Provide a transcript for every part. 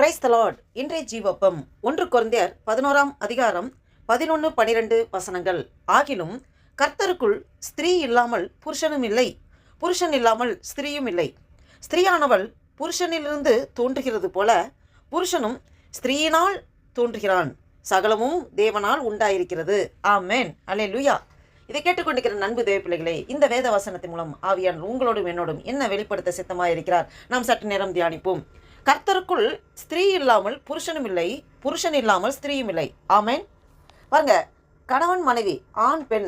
Praise the Lord. இன்றைய ஜீவப்பம் 1 கொரிந்தியர் 11ஆம் அதிகாரம் 11, 12 வசனங்கள். ஆகிலும் கர்த்தருக்குள் ஸ்திரீ இல்லாமல் புருஷனும் இல்லை, புருஷன் இல்லாமல் ஸ்திரீயும் இல்லை. ஸ்திரீயானவள் புருஷனிலிருந்து தோன்றுகிறது போல புருஷனும் ஸ்திரீயினால் தோன்றுகிறான். சகலமும் தேவனால் உண்டாயிருக்கிறது. ஆமென், அல்லேலூயா. இதை கேட்டுக்கொண்டிருக்கிற நண்பு தேவ பிள்ளைகளே, இந்த வேத வசனத்தின் மூலம் ஆவியானவர் உங்களோடும் என்னோடும் என்ன வெளிப்படுத்த சித்தமாக இருக்கிறார் நாம் சற்று நேரம் தியானிப்போம். கர்த்தருக்குள் ஸ்திரீ இல்லாமல் புருஷனும் இல்லை, புருஷன் இல்லாமல் ஸ்திரீயும் இல்லை. ஆமென். பாருங்க, கணவன் மனைவி ஆண் பெண்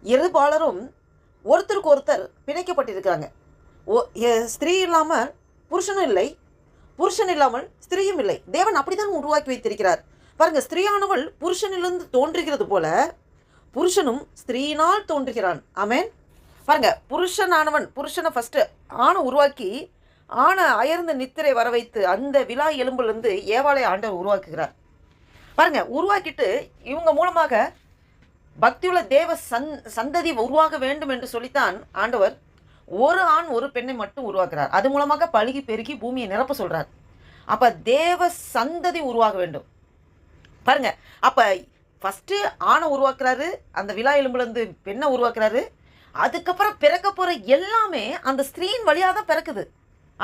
இருபாலரும் ஒருத்தருக்கு ஒருத்தர் பிணைக்கப்பட்டிருக்கிறாங்க. ஸ்திரீ இல்லாமல் புருஷனும் இல்லை, புருஷன் இல்லாமல் ஸ்திரீயும் இல்லை. தேவன் அப்படித்தான் உருவாக்கி வைத்திருக்கிறார். பாருங்க, ஸ்திரீயானவள் புருஷனிலிருந்து தோன்றுகிறது போல புருஷனும் ஸ்திரீயினால் தோன்றுகிறான். ஆமென். பாருங்க, புருஷனை ஃபஸ்ட்டு ஆணை உருவாக்கி ஆணை அயர்ந்த நித்திரை வர வைத்து அந்த விலா எலும்பிலிருந்து ஏவாளை ஆண்டவர் உருவாக்குகிறார். பாருங்க, உருவாக்கிட்டு இவங்க மூலமாக பக்தியுள்ள தேவ சந்ததி உருவாக வேண்டும் என்று சொல்லித்தான் ஆண்டவர் ஒரு ஆண் ஒரு பெண்ணை மட்டும் உருவாக்குறார். அது மூலமாக பழுகி பெருகி பூமியை நிரப்ப சொல்றார். அப்ப தேவ சந்ததி உருவாக வேண்டும். பாருங்க, அப்ப ஃபஸ்ட்டு ஆணை உருவாக்குறாரு, அந்த விலா எலும்புலேருந்து பெண்ணை உருவாக்குறாரு. அதுக்கப்புறம் பிறக்க போகிற எல்லாமே அந்த ஸ்திரீயின் வழியாக தான் பிறக்குது.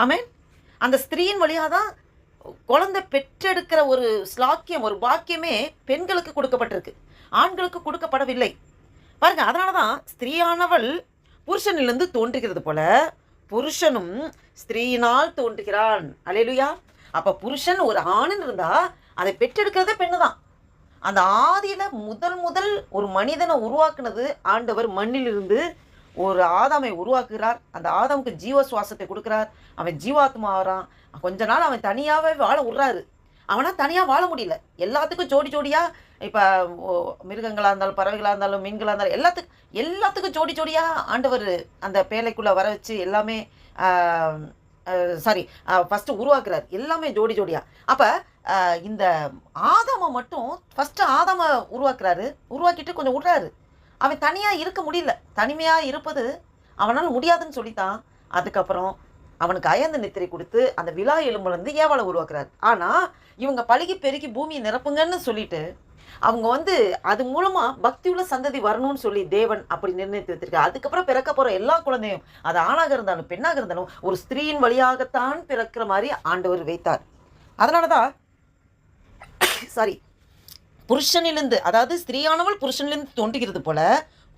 ஆமென். அந்த ஸ்திரீயின் வழியாக தான் குழந்தை பெற்றெடுக்கிற ஒரு ஸ்லாக்கியம், ஒரு பாக்கியமே பெண்களுக்கு கொடுக்கப்பட்டிருக்கு, ஆண்களுக்கு கொடுக்கப்படவில்லை. பாருங்க, அதனால தான் ஸ்திரீயானவள் புருஷனிலிருந்து தோன்றுகிறது போல புருஷனும் ஸ்திரீயினால் தோன்றுகிறான். அல்லேலூயா. அப்போ புருஷன் ஒரு ஆணுன்னு இருந்தால் அதை பெற்றெடுக்கிறதே பெண்ணு தான். அந்த ஆதியில் முதல் ஒரு மனிதனை உருவாக்குனது ஆண்டவர். மண்ணிலிருந்து ஒரு ஆதாமை உருவாக்குகிறார். அந்த ஆதாமுக்கு ஜீவ சுவாசத்தை கொடுக்குறார். அவன் ஜீவாத்மா ஆகிறான். கொஞ்ச நாள் அவன் தனியாகவே வாழ விட்றாரு. அவனால் தனியாக வாழ முடியல. எல்லாத்துக்கும் ஜோடி ஜோடியாக, இப்போ மிருகங்களாக இருந்தாலும் பறவைகளாக இருந்தாலும் மீன்களாக இருந்தாலும் எல்லாத்துக்கும் ஜோடி ஜோடியாக ஆண்டவர் அந்த பேழைக்குள்ளே வர வச்சு எல்லாமே ஃபஸ்ட்டு உருவாக்குறார். எல்லாமே ஜோடி ஜோடியாக. அப்போ இந்த ஆதாமை மட்டும் ஃபஸ்ட்டு ஆதாமை உருவாக்குறாரு. உருவாக்கிட்டு கொஞ்சம் விட்றாரு. அவன் தனியாக இருக்க முடியல. தனிமையாக இருப்பது அவனால் முடியாதுன்னு சொல்லித்தான் அதுக்கப்புறம் அவனுக்கு அயர்ந்த நித்திரை கொடுத்து அந்த விலா எலும்புலேருந்து ஏவாளை உருவாக்குறாரு. ஆனால் இவங்க பழுகி பெருகி பூமியை நிரப்புங்கன்னு சொல்லிட்டு அவங்க அது மூலமாக பக்தியுள்ள சந்ததி வரணும்னு சொல்லி தேவன் அப்படி நிர்ணயித்து வைத்திருக்காரு. அதுக்கப்புறம் பிறக்க போகிற எல்லா குழந்தையும், அது ஆணாக இருந்தாலும் பெண்ணாக இருந்தாலும், ஒரு ஸ்திரீயின் வழியாகத்தான் பிறக்கிற மாதிரி ஆண்டவர் வைத்தார். அதனால தான் புருஷனிலிருந்து, அதாவது ஸ்திரீயானவள் புருஷனிலிருந்து தோன்றுகிறது போல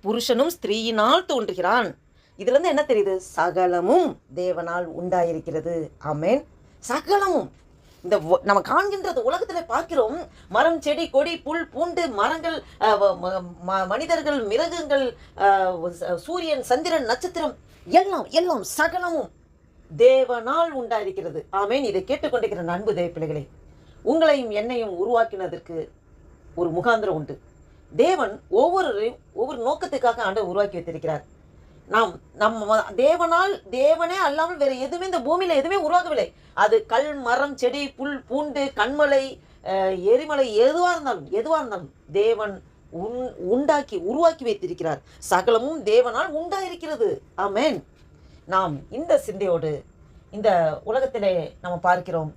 புருஷனும் ஸ்திரீயினால் தோன்றுகிறான். இதுலேருந்து என்ன தெரியுது? சகலமும் தேவனால் உண்டாயிருக்கிறது. ஆமென். சகலமும் இந்த நம்ம காண்கின்றது உலகத்தில் பார்க்கிறோம். மரம், செடி, கொடி, புல், பூண்டு, மரங்கள், மனிதர்கள், மிருகங்கள், சூரியன், சந்திரன், நட்சத்திரம், எல்லாம் சகலமும் தேவனால் உண்டாயிருக்கிறது. ஆமென். இதை கேட்டுக்கொண்டிருக்கிற அன்பு தேவ பிள்ளைகளே, உங்களையும் என்னையும் உருவாக்கினதற்கு ஒரு முகாந்திரம் உண்டு. தேவன் ஒவ்வொரு நோக்கத்துக்காக ஆண்டவர் உருவாக்கி வைத்திருக்கிறார். நம்ம தேவனே அல்லாமல் வேற எதுவுமே இந்த பூமியில எதுவுமே உருவாகவில்லை. அது கல், மரம், செடி, புல், பூண்டு, கண்மலை, எரிமலை, எதுவாக இருந்தாலும் தேவன் உருவாக்கி வைத்திருக்கிறார். சகலமும் தேவனால் உண்டாயிருக்கிறது. ஆமென். நாம் இந்த சிந்தையோடு இந்த உலகத்திலே நம்ம பார்க்கிறோம்.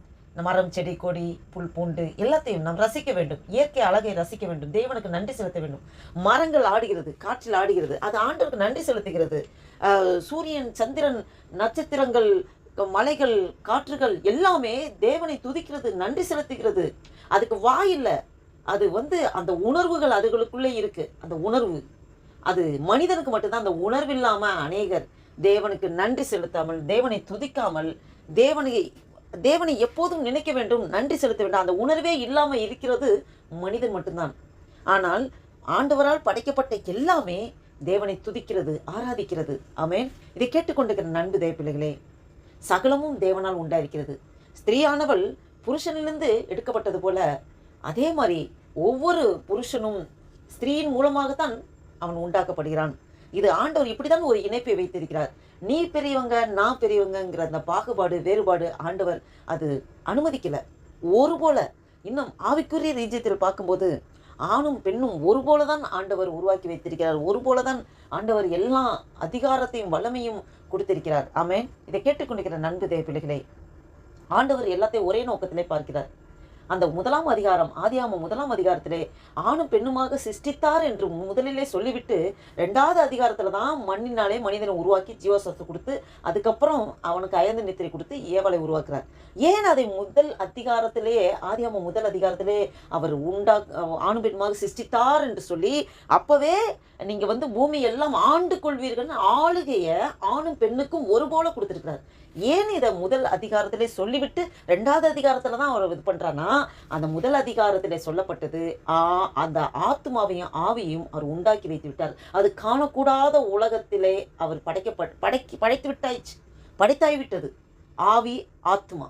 மரம், செடி, கொடி, புல், பூண்டு எல்லாத்தையும் நாம் ரசிக்க வேண்டும். இயற்கை அழகை ரசிக்க வேண்டும். தேவனுக்கு நன்றி செலுத்த வேண்டும். மரங்கள் ஆடுகிறது, காற்றில் ஆடுகிறது, அது ஆண்டவருக்கு நன்றி செலுத்துகிறது. சூரியன், சந்திரன், நட்சத்திரங்கள், மலைகள், காற்றுகள் எல்லாமே தேவனை துதிக்கிறது, நன்றி செலுத்துகிறது. அதுக்கு வாயில்லை. அது அந்த உணர்வுகள் அதுகளுக்குள்ளே இருக்கு. அந்த உணர்வு அது மனிதனுக்கு மட்டும்தான். அந்த உணர்வு இல்லாமல் அநேகர் தேவனுக்கு நன்றி செலுத்தாமல், தேவனை துதிக்காமல், தேவனை எப்போதும் நினைக்க வேண்டும், நன்றி செலுத்த வேண்டும், அந்த உணர்வே இல்லாமல் இருக்கிறது மனிதன் மட்டும்தான். ஆனால் ஆண்டவரால் படைக்கப்பட்ட எல்லாமே தேவனை துதிக்கிறது, ஆராதிக்கிறது. ஆமென். இதை கேட்டுக்கொண்டிருக்கிற நண்பு தேவ பிள்ளைகளே, சகலமும் தேவனால் உண்டாயிருக்கிறது. ஸ்திரீயானவள் புருஷனிலிருந்து எடுக்கப்பட்டது போல அதே மாதிரி ஒவ்வொரு புருஷனும் ஸ்திரீயின் மூலமாகத்தான் அவன் உண்டாக்கப்படுகிறான். இது ஆண்டவர் இப்படிதான் ஒரு இணைப்பை வைத்திருக்கிறார். நீ பெரியவங்க, நான் பெரியவங்கிற அந்த பாகுபாடு, வேறுபாடு ஆண்டவர் அது அனுமதிக்கல. ஒரு போல இன்னும் ஆவிக்குரிய ரீஜியத்தில் பார்க்கும்போது ஆணும் பெண்ணும் ஒரு போல தான் ஆண்டவர் உருவாக்கி வைத்திருக்கிறார். ஒரு போல தான் ஆண்டவர் எல்லா அதிகாரத்தையும் வல்லமையும் கொடுத்திருக்கிறார். ஆமென். இதை கேட்டுக்கொண்டிருக்கிற நண்பு தேவ பிள்ளைகளே, ஆண்டவர் எல்லாத்தையும் ஒரே நோக்கத்திலே பார்க்கிறார். அந்த 1ஆம் அதிகாரம், ஆதியாகமம் 1ஆம் அதிகாரத்திலே ஆணும் பெண்ணுமாக சிருஷ்டித்தார் என்று முதலிலே சொல்லிவிட்டு 2வது அதிகாரத்தில் தான் மண்ணினாலே மனிதனை உருவாக்கி ஜீவசத்து கொடுத்து அதுக்கப்புறம் அவனுக்கு அயர்ந்த நித்திரை கொடுத்து ஏவலை உருவாக்குறார். ஏன் அதை முதல் அதிகாரத்திலேயே, ஆதியாகமம் முதல் அதிகாரத்திலே அவர் ஆணும் பெண்ணுமாக சிருஷ்டித்தார் என்று சொல்லி அப்பவே நீங்க பூமி எல்லாம் ஆண்டு கொள்வீர்கள் ஆளுகைய ஆணும் பெண்ணுக்கும் ஒரு போல கொடுத்துருக்கிறார். ஏன் இதை முதல் அதிகாரத்திலே சொல்லிவிட்டு 2வது அதிகாரத்தில் தான் அவர் இது பண்ணுறான்னா, அந்த முதல் அதிகாரத்திலே சொல்லப்பட்டது அந்த ஆத்மாவையும் ஆவியையும் அவர் உண்டாக்கி வைத்து விட்டார். அது காணக்கூடாத உலகத்திலே அவர் படைத்தாய்விட்டது ஆவி ஆத்மா.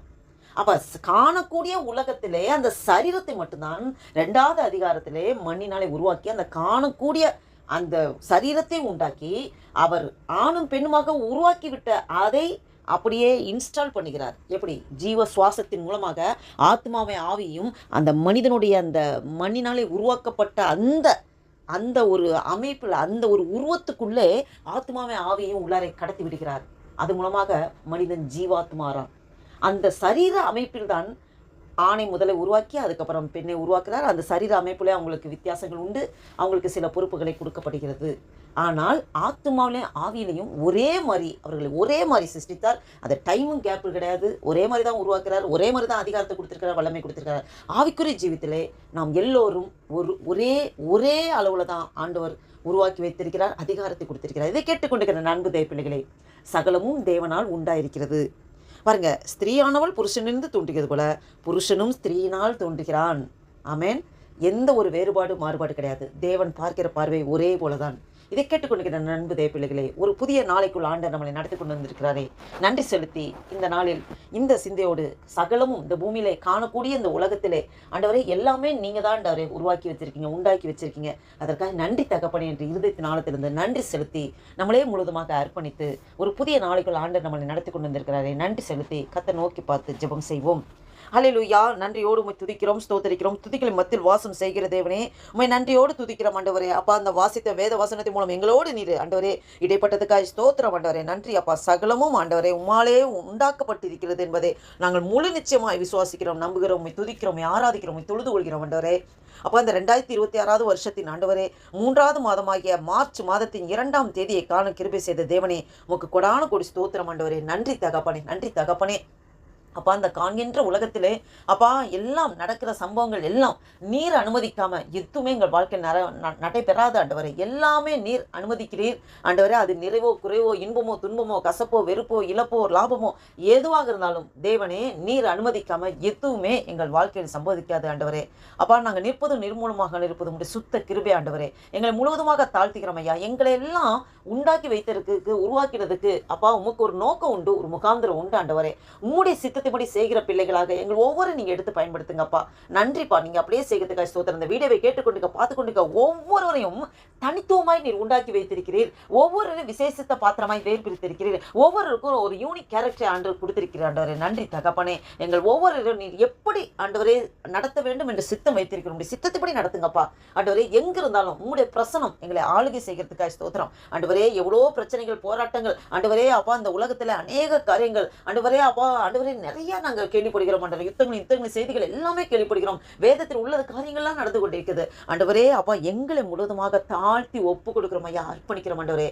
அப்ப காணக்கூடிய உலகத்திலே அந்த சரீரத்தை மட்டும்தான் 2வது அதிகாரத்திலே மண்ணினாலே உருவாக்கி அந்த காணக்கூடிய அந்த சரீரத்தை உண்டாக்கி அவர் ஆணும் பெண்ணுமாக உருவாக்கி விட்ட அதை அப்படியே இன்ஸ்டால் பண்ணுகிறார். எப்படி? ஜீவ சுவாசத்தின் மூலமாக ஆத்மாவை ஆவியும் அந்த மனிதனுடைய அந்த மண்ணினாலே உருவாக்கப்பட்ட அந்த ஒரு அமைப்பில் அந்த ஒரு உருவத்துக்குள்ளே ஆத்மாவை ஆவியையும் உள்ளாரை கடத்தி விடுகிறார். அது மூலமாக மனிதன் ஜீவாத்மாறான். அந்த சரீர அமைப்பில்தான் ஆணை முதலை உருவாக்கி அதுக்கப்புறம் பெண்ணை உருவாக்குறார். அந்த சரீர அமைப்புலே அவங்களுக்கு வித்தியாசங்கள் உண்டு, அவங்களுக்கு சில பொறுப்புகளை கொடுக்கப்படுகிறது. ஆனால் ஆத்மாவிலையும் ஆவியிலையும் அவர்களை ஒரே மாதிரி சிருஷ்டித்தார். அந்த டைமும் கேப்பு கிடையாது, ஒரே மாதிரி தான் உருவாக்குறார், ஒரே மாதிரி தான் அதிகாரத்தை கொடுத்துருக்கிறார், வல்லமை கொடுத்துருக்கிறார். ஆவிக்குரிய ஜீவித்திலே நாம் எல்லோரும் ஒரே அளவில் தான் ஆண்டவர் உருவாக்கி வைத்திருக்கிறார், அதிகாரத்தை கொடுத்திருக்கிறார். இதை கேட்டுக்கொண்டிருக்கிற நண்பு தேவ பிள்ளைகளே, சகலமும் தேவனால் உண்டாயிருக்கிறது. பாருங்க, ஸ்திரீயானவள் புருஷனிலிருந்து தோன்றுகிறது போல புருஷனும் ஸ்திரீயினால் தோன்றுகிறான். ஆமேன். எந்த ஒரு மாறுபாடு கிடையாது. தேவன் பார்க்கிற பார்வை ஒரே போலதான். இதை கேட்டுக்கொண்டிருக்கிற நண்பு தேவ பிள்ளைகளே, ஒரு புதிய நாளைக்குள் ஆண்டவர் நம்மளை நடத்தி கொண்டு வந்திருக்கிறாரே, நன்றி செலுத்தி இந்த நாளில் இந்த சிந்தையோடு சகலமும் இந்த பூமியிலே காணக்கூடிய இந்த உலகத்திலே ஆண்டவரே எல்லாமே நீங்கள் தான் ஆண்டவரே உருவாக்கி வச்சிருக்கீங்க, உண்டாக்கி வச்சிருக்கீங்க. அதற்காக நன்றி தகப்பனே என்று இருதயத்தின் ஆழத்திலிருந்து நன்றி செலுத்தி நம்மளே முழுவதுமாக அர்ப்பணித்து ஒரு புதிய நாளைக்குள் ஆண்டவர் நம்மளை நடத்தி கொண்டு வந்திருக்கிறாரே, நன்றி செலுத்தி கர்த்தரை நோக்கி பார்த்து ஜெபம் செய்வோம். ஹல்லேலூயா. நன்றியோடு உம்மை துதிக்கிறோம், ஸ்தோத்திரிக்கிறோம். துதிகளின் மத்தியில் வாசம் செய்கிற தேவனே, உம்மை நன்றியோடு துதிக்கிறோம் ஆண்டவரே. அப்பா, அந்த வாசித்த வேத வசனத்தின் மூலம் எங்களோடு நீர் ஆண்டவரே இடைப்பட்டதுக்காக ஸ்தோத்திரம் ஆண்டவரே. நன்றி அப்பா. சகலமும் ஆண்டவரே உம்மாலே உண்டாக்கப்பட்டிருக்கிறது என்பதை நாங்கள் முழு நிச்சயமாய் விசுவாசிக்கிறோம், நம்புகிறோம், உம்மை துதிக்கிறோம், உம்மை ஆராதிக்கிறோம், உம்மை தொழுது கொள்கிறோம் ஆண்டவரே. அப்போ அந்த 2026வது வருஷத்தின் ஆண்டவரே 3வது மாதமாகிய மார்ச் மாதத்தின் 2ஆம் தேதியை காண கிருபை செய்த தேவனே, உமக்கு கொடான கொடி ஸ்தோத்திரம் ஆண்டவரே. நன்றி தகப்பனே, நன்றி தகப்பனே. அப்பா, அந்த காண்கின்ற உலகத்திலே அப்பா எல்லாம் நடக்கிற சம்பவங்கள் எல்லாம் நீர் அனுமதிக்காம எதுவுமே எங்கள் வாழ்க்கையில் நடைபெறாத ஆண்டவரே. எல்லாமே நீர் அனுமதிக்கிறீர் ஆண்டவரே. அது நிறைவோ குறைவோ, இன்பமோ துன்பமோ, கசப்போ வெறுப்போ, இழப்போ லாபமோ எதுவாக இருந்தாலும் தேவனே நீர் அனுமதிக்காம எதுவுமே எங்கள் வாழ்க்கையில் சம்பவிக்காது ஆண்டவரே. அப்பா, நாங்கள் நிற்பதும் நிர்மூலமாக இருப்பதும் உடைய சுத்த கிருபை ஆண்டவரே. எங்களை முழுவதுமாக தாழ்த்திக்கிறோம் ஐயா. எங்களை எல்லாம் உண்டாக்கி வைத்திருக்கு, உருவாக்கிறதுக்கு அப்பா உமக்கு ஒரு நோக்கம் உண்டு, ஒரு முகாந்திரம் உண்டு ஆண்டவரே. உம்முடைய சித்தத்தைப்படி செய்கிற பிள்ளைகளாக எங்கள் ஒவ்வொரு நீங்க எடுத்து பயன்படுத்துங்கப்பா. நன்றிப்பா. நீங்க அப்படியே செய்கிறதுக்காக ஸ்தோத்திரம். இந்த வீடியோவை கேட்டுக்கொண்டு பார்த்துக்கொண்டு ஒவ்வொருவரையும் தனித்துவமாய் நீர் உண்டாக்கி வைத்திருக்கிறீர். ஒவ்வொருவரையும் விசேஷத்த பாத்திரமாய் வேறு பிரித்திருக்கிறீர். ஒவ்வொருவருக்கும் ஒரு யூனிக் கேரக்டர் ஆண்டு கொடுத்திருக்கிறார் ஆண்டவரே. நன்றி தகப்பனே. எங்கள் ஒவ்வொருவரும் நீர் எப்படி ஆண்டவரே நடத்த வேண்டும் என்று சித்தம் வைத்திருக்கிறோம். சித்தத்தைப்படி நடத்துங்கப்பா ஆண்டவரே. எங்கிருந்தாலும் உங்களுடைய பிரசனம் எங்களை ஆளுகை செய்கிறதுக்காக ஸ்தோத்திரம் ஆண்டவரே. எவ்வளோ பிரச்சனைகள், போராட்டங்கள் ஆண்டவரே அப்பா, இந்த உலகத்தில் அநேக காரியங்கள் ஆண்டவரே அப்பா ஆண்டவரே நிறைய நாங்கள் கேள்விப்படுகிறோம் ஆண்டவரே. யுத்தங்கள் செய்திகள் எல்லாமே கேள்விப்படுகிறோம். வேதத்தில் உள்ள காரியங்கள்லாம் நடந்து கொண்டிருக்குது ஆண்டவரே. அப்பா, எங்களை முழுவதுமாக தாழ்த்தி ஒப்பு கொடுக்கிறோம் ஐயா, அர்ப்பணிக்கிறோம் ஆண்டவரே.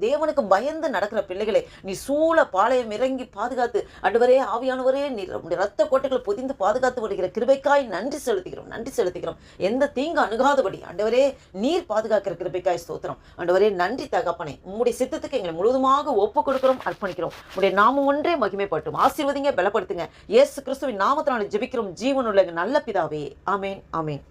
தேவனுக்கு பயந்து நடக்கிற பிள்ளைகளை நீ சூழ பாளையம் இறங்கி பாதுகாத்து ஆண்டவரே ஆவியானவரே நீர் ரத்த கோட்டைகளை பொதிந்து பாதுகாத்து வருகிற கிருபைக்காய் நன்றி செலுத்துகிறோம். எந்த தீங்கு அணுகாதபடி ஆண்டவரே நீர் பாதுகாக்கிற கிருபைக்காய் ஸ்தோத்திரம் ஆண்டவரே. நன்றி தகப்பனே. உம்முடைய சித்தத்துக்கு எங்களை முழுவதுமாக ஒப்பு கொடுக்கிறோம், அர்ப்பணிக்கிறோம். உடைய நாமம் ஒன்றே மகிமைப்பட்டும். ஆசீர்வதிங்க, பலப்படுத்துங்க. இயேசு கிறிஸ்துவின் நாமத்தினால ஜெபிக்கிறோம் ஜீவனுள்ள நல்ல பிதாவே. ஆமேன், ஆமேன்.